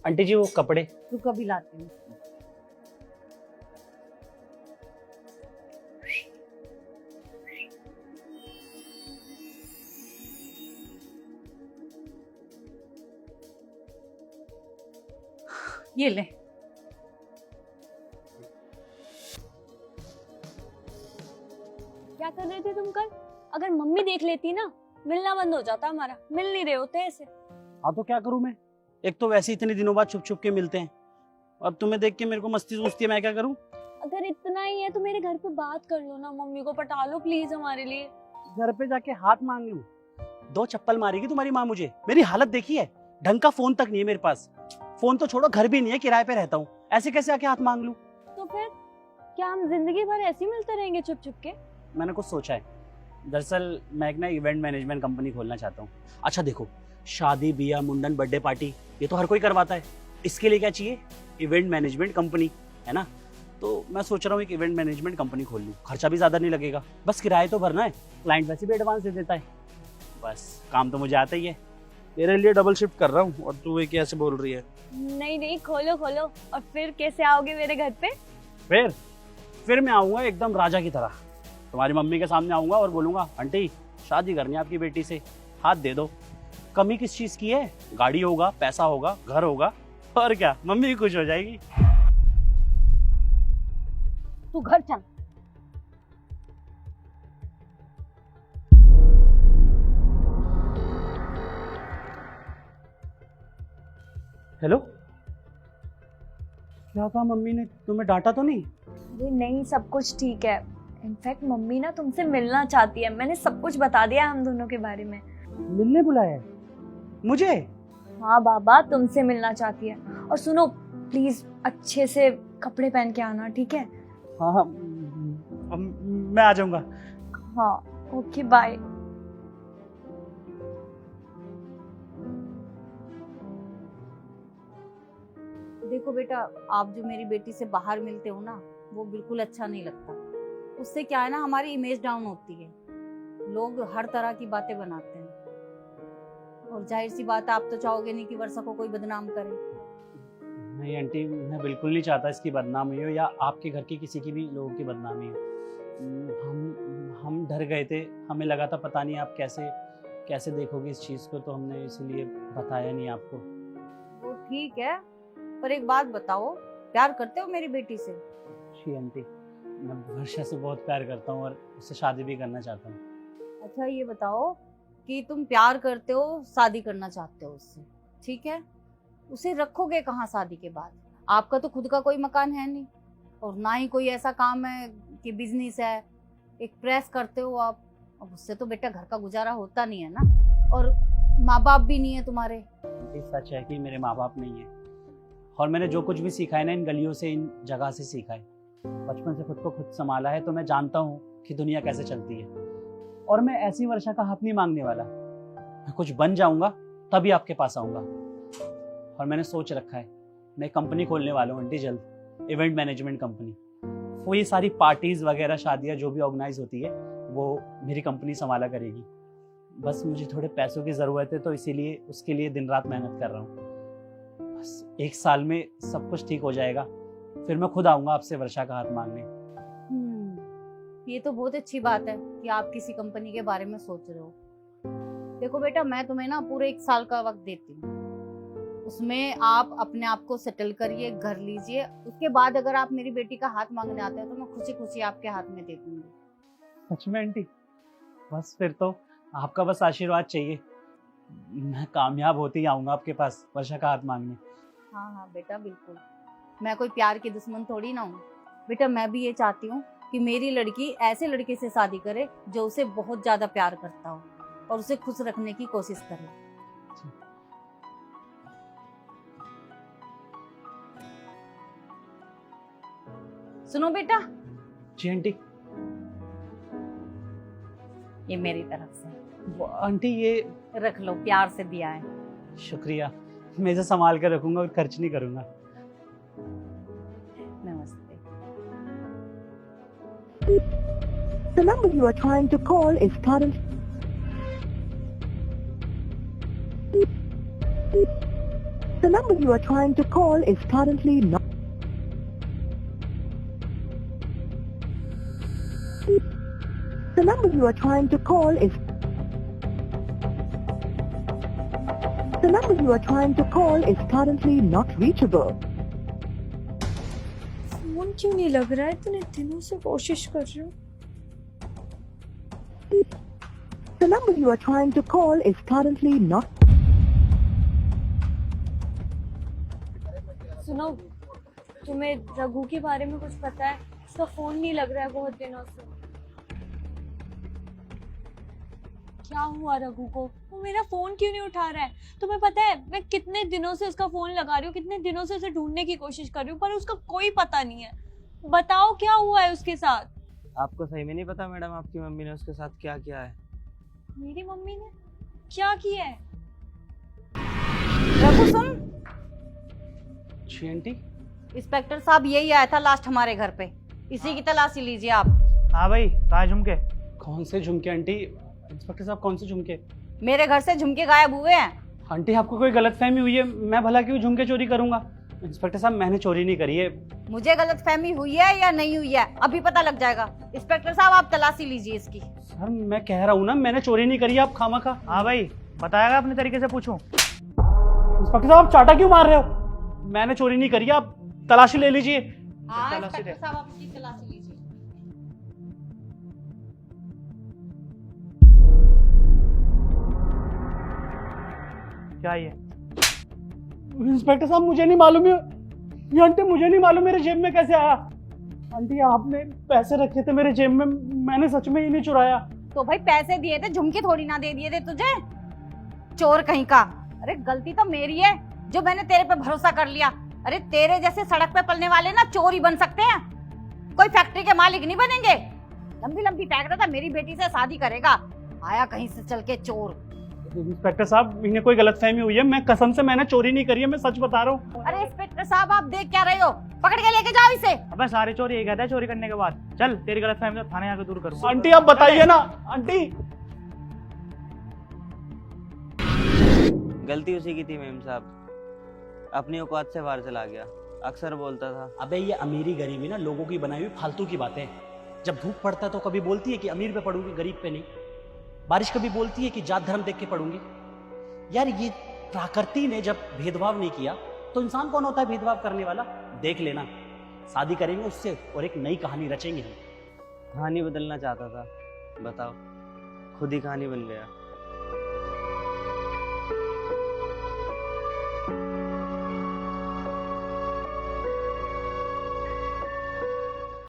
Aunty जी वो कपड़े। रुको अभी लाती हूँ। ये ले। क्या कर रहे थे तुम कल? अगर मम्मी देख लेती ना, मिलना बंद हो जाता हमारा। मिल नहीं रहे होते ऐसे। हाँ तो क्या करूं मैं, एक तो वैसे इतने दिनों बाद छुप छुप के मिलते हैं, अब तुम्हें देख के मेरे को मस्ती सूझती है, मैं क्या करूं। अगर इतना ही है तो मेरे घर पे बात कर लो ना, मम्मी को पटा लो प्लीज हमारे लिए। घर पे जाके हाथ मांग लूं? 2 चप्पल मारेगी तुम्हारी माँ मुझे। मेरी हालत देखी है, ढंग का फोन तक नहीं है मेरे पास। फोन तो छोड़ो, घर भी नहीं है, किराए पे रहता हूँ। ऐसे कैसे आके हाथ मांग लूं? तो फिर क्या हम जिंदगी भर ऐसे ही मिलते रहेंगे छुप छुप के? मैंने कुछ सोचा है। दरअसल मैं एक ना इवेंट मैनेजमेंट कंपनी खोलना चाहता हूँ। अच्छा देखो, शादी ब्याह मुंडन बर्थडे पार्टी ये तो हर कोई करवाता है, इसके लिए क्या चाहिए? इवेंट मैनेजमेंट कंपनी, है ना। तो मैं सोच रहा हूँ एक इवेंट मैनेजमेंट कंपनी खोल लूँ, खर्चा भी ज्यादा नहीं लगेगा, बस किराया तो भरना है, क्लाइंट वैसे भी एडवांस दे देता है, बस काम तो मुझे आता ही है। तेरे लिए डबल शिफ्ट कर रहा हूँ और तू ये कैसे बोल रही है? नहीं नहीं, खोलो खोलो। और फिर कैसे आओगे मेरे घर पे? फिर मैं आऊंगा एकदम राजा की तरह, तुम्हारी मम्मी के सामने आऊंगा और बोलूंगा आंटी शादी करनी है आपकी बेटी से, हाथ दे दो। कमी किस चीज की है? गाड़ी होगा, पैसा होगा, घर होगा, और क्या, मम्मी भी खुश हो जाएगी। तू घर चल। हेलो, क्या कहा मम्मी ने? तुम्हें डांटा तो नहीं? अरे नहीं, सब कुछ ठीक है। इनफैक्ट मम्मी ना तुमसे मिलना चाहती है, मैंने सब कुछ बता दिया हम दोनों के बारे में। मिलने बुलाया है मुझे? हाँ बाबा, तुमसे मिलना चाहती है। और सुनो, प्लीज अच्छे से कपड़े पहन के आना, ठीक है? हाँ हाँ, मैं आ जाऊंगा। हाँ ओके, बाय। देखो बेटा, आप जो मेरी बेटी से बाहर मिलते हो ना, वो बिल्कुल अच्छा नहीं लगता। उससे क्या है ना, हमारी इमेज डाउन होती है, लोग हर तरह की बातें बनाते हैं। और जाहिर सी बात है, आप तो चाहोगे नहीं कि वर्षा को कोई बदनाम करे। नहीं आंटी, मैं बिल्कुल नहीं चाहता इसकी बदनामी हो या आपके घर की किसी की भी लोगों की बदनामी हो। हम डर गए थे, हमें लगा था पता नहीं आप कैसे देखोगे इस चीज़ को, तो हमने इसलिए बताया नहीं आपको। वो ठीक है, पर एक बात बताओ, प्यार करते हो मेरी बेटी से? जी आंटी, मैं वर्षा से बहुत प्यार करता हूँ और उससे शादी भी करना चाहता हूँ। अच्छा ये बताओ कि तुम प्यार करते हो, शादी करना चाहते हो उससे, ठीक है? उसे रखोगे कहाँ शादी के बाद? आपका तो खुद का कोई मकान है नहीं, और ना ही कोई ऐसा काम है कि बिजनेस है, एक प्रेस करते हो आप। अब उससे तो बेटा घर का गुजारा होता नहीं है ना, और माँ बाप भी नहीं है तुम्हारे। ये सच है कि मेरे माँ बाप नहीं है, और मैंने जो कुछ भी सीखा है ना इन गलियों से, इन जगह से सीखा है। बचपन से खुद को खुद संभाला है, तो मैं जानता हूँ कि दुनिया कैसे चलती है। और मैं ऐसी वर्षा का हाथ नहीं मांगने वाला, मैं कुछ बन जाऊंगा तभी आपके पास आऊंगा। और मैंने सोच रखा है, मैं कंपनी खोलने वाला हूँ आंटी जल्द, इवेंट मैनेजमेंट कंपनी। वो ये सारी पार्टीज वगैरह शादियाँ जो भी ऑर्गेनाइज होती है वो मेरी कंपनी संभाला करेगी। बस मुझे थोड़े पैसों की ज़रूरत है, तो इसीलिए उसके लिए दिन रात मेहनत कर रहा हूँ। बस 1 साल में सब कुछ ठीक हो जाएगा, फिर मैं खुद आऊँगा आपसे वर्षा का हाथ मांगने। ये तो बहुत अच्छी बात है कि आप किसी कंपनी के बारे में सोच रहे हो। देखो बेटा, मैं तुम्हें ना पूरे 1 साल का वक्त देती हूँ, उसमें आप अपने आप को सेटल करिए, घर लीजिए। उसके बाद अगर आप मेरी बेटी का हाथ मांगने आते हो तो मैं खुशी खुशी आपके हाथ में दे दूंगी। सच में आंटी? बस फिर तो आपका बस आशीर्वाद चाहिए, मैं कामयाब होते ही आऊँगा आपके पास वर्षा का हाथ मांगने। हाँ हाँ बेटा, बिल्कुल। मैं कोई प्यार की दुश्मन थोड़ी ना हूँ बेटा। मैं भी ये चाहती हूँ कि मेरी लड़की ऐसे लड़के से शादी करे जो उसे बहुत ज्यादा प्यार करता हो और उसे खुश रखने की कोशिश करे। सुनो बेटा। जी आंटी। ये मेरी तरफ से। आंटी ये रख लो, प्यार से दिया है। शुक्रिया, मैं इसे संभाल कर रखूंगा और खर्च नहीं करूंगा। नमस्ते। The number you are trying to call is currently The number you are trying to call is currently not. The number you are trying to call is. The number you are trying to call is currently not reachable. Phone क्यों नहीं लग रहा है? इतने दिनों से कोशिश कर रही हूँ. The number you are trying to call is currently not. सुनो, तुम्हें रघु के बारे में कुछ पता है? उसका फोन नहीं लग रहा है बहुत दिनों से. क्या हुआ रघु को? वो मेरा फोन क्यों नहीं उठा रहा है? तुम्हें पता है मैं कितने दिनों से उसका फोन लगा रही हूँ, कितने दिनों से उसे ढूंढने की कोशिश कर रही हूँ, पर उसका कोई पता नहीं है. बताओ क्या हुआ है उसके साथ? आपको सही में नहीं पता मैडम आपकी मम्मी ने उसके साथ क्या किया है? मेरी मम्मी ने क्या किया है? रघु सुन, जी आंटी। इंस्पेक्टर साहब यही आया था लास्ट हमारे घर पे, इसी की तलाशी लीजिए आप। हाँ भाई, कहाँ झुमके? कौन से झुमके आंटी? इंस्पेक्टर साहब कौन से झुमके? मेरे घर से झुमके गायब हुए हैं। आंटी आपको कोई गलतफहमी हुई है, मैं भला क्यों झुमके चोरी करूंगा? इंस्पेक्टर साहब मैंने चोरी नहीं करी है। मुझे गलतफहमी हुई है या नहीं हुई है अभी पता लग जाएगा। इंस्पेक्टर साहब आप तलाशी लीजिए इसकी। सर मैं कह रहा हूँ ना मैंने चोरी नहीं करी है, आप खामखा। हाँ भाई, बताएगा अपने तरीके से पूछूं? इंस्पेक्टर साहब आप चाटा क्यों मार रहे हो? मैंने चोरी नहीं करी है, आप तलाशी ले लीजिए। हाँ तलाशी इंस्पेक्टर दे। साहब आप इसकी तलाशी लीजिए। क्या ये? इंस्पेक्टर साहब मुझे नहीं मालूम ये आंटी मुझे नहीं मालूम मेरे जेब में कैसे आया। आंटी आपने पैसे रखे थे मेरे जेब में, मैंने सच में ही नहीं चुराया। तो भाई पैसे दिए थे, झुमके थोड़ी ना दे दिए थे तुझे, चोर कहीं का। अरे गलती तो मेरी है जो मैंने तेरे पे भरोसा कर लिया। अरे तेरे जैसे सड़क पे पलने वाले ना चोर ही बन सकते हैं, कोई फैक्ट्री के मालिक नहीं बनेंगे। लंबी लंबी फेंक रहा था मेरी बेटी से शादी करेगा, आया कहीं से चल के चोर। इंस्पेक्टर साहब इन्हें कोई गलतफहमी हुई है, मैं कसम से मैंने चोरी नहीं करी है, मैं सच बता रहा हूँ। अरे इंस्पेक्टर साहब आप देख क्या रहे हो, पकड़ के लेके जाओ इसे। अबे सारे चोर यही कहते हैं चोरी करने के बाद। चल तेरी गलतफहमी तो थाने आके दूर करूँ। आंटी आप बताइए ना। आंटी गलती उसी की थी मेम साहब, अपनी औकात से बाहर चला गया। अक्सर बोलता था। अबे ये अमीरी गरीबी ना लोगों की बनाई हुई फालतू की बातें। जब धूप पड़ता है तो कभी बोलती है कि अमीर पे पढ़ूंगी गरीब पे नहीं, बारिश कभी बोलती है कि जात धर्म देख के पढ़ूंगी। यार ये प्रकृति ने जब भेदभाव नहीं किया तो इंसान कौन होता है भेदभाव करने वाला? देख लेना, शादी करेंगे उससे और एक नई कहानी रचेंगे हम। कहानी बदलना चाहता था, बताओ खुद ही कहानी बन गया।